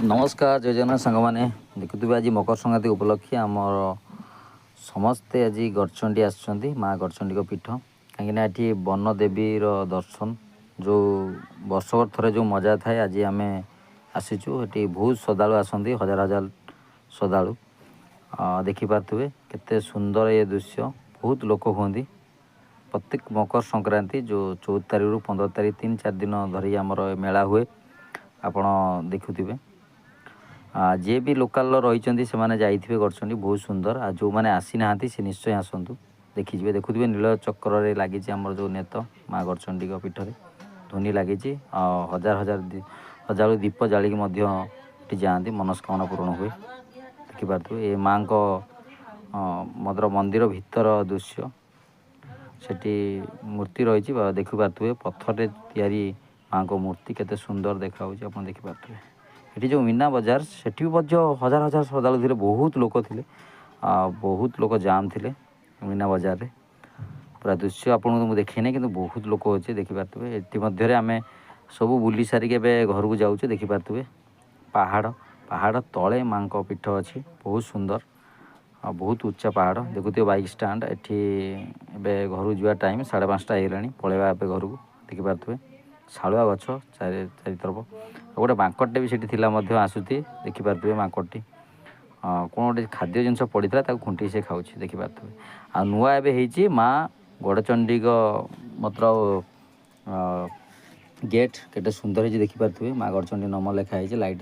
नमस्कार जय जगन्नाथ सांग मैंने देखुवे आज मकर संक्रांति उपलक्षे आमर समस्ते आज गड़चंडी आसुँच माँ गड़चंडी पीठ कहीं ये वन देवी दर्शन जो वर्षकर थरे जो मजा थाए आज आम आसीचु ये बहुत श्रद्धालु आसती हजार हजार श्रद्धालु देखिपे केते सुंदर ये दृश्य बहुत लोक हुंदी प्रत्येक मकर संक्रांति जो 14 तारीख रु 15 तारीख 3-4 दिन धरी आमर मेला हुए आपण देखुवे जे भी लोकाल रही से मैंने जाइए गड़चंडी बहुत सुंदर आ जो मैंने आसी ना से निश्चय आसतु देखिए देखुवे नील चक्र लगी आमर जो नेत माँ गड़चंडी पीठ में ध्वनि लगी हजार हजार हजार दीप जालिकी जाती मनस्कामना पूरण हुए देखिपे ये माँ को मदर मंदिर भीतर दृश्य सेठी मूर्ति रही देखिपे पत्थर तैयारी माँ को मूर्ति केते सुंदर देखा आप देखिपे ये जो मीना बजार से हजार हजार श्रद्धालु थे बहुत लोक थे बहुत लोक जाम थे मीना बजार रे पूरा दृश्य आपको देखने कि बहुत लोक अच्छे देखिपे ये आम सब बुली सारिक घर को जाऊँ देखिपे पहाड़ पहाड़ तले माँ को पीठ अच्छी बहुत सुंदर बहुत उच्चा पहाड़ देखुए बाइक स्टाण्ड ये घर जावा टाइम 5:30 होगा पलैबा घर को देखिपे शालुआ गछ चारि तरफ गोटे माकड़टे भी सीटी आसुथी देखिपे माकड़टी कौन गोटे खाद्य जिनस पड़ा खुंटी से खाऊँ देखिपे आ नुआ एवं माँ गड़चंडी मतलब गेट केटे सुंदर देखिपे माँ गड़चंडी नंबर लिखाई लाइट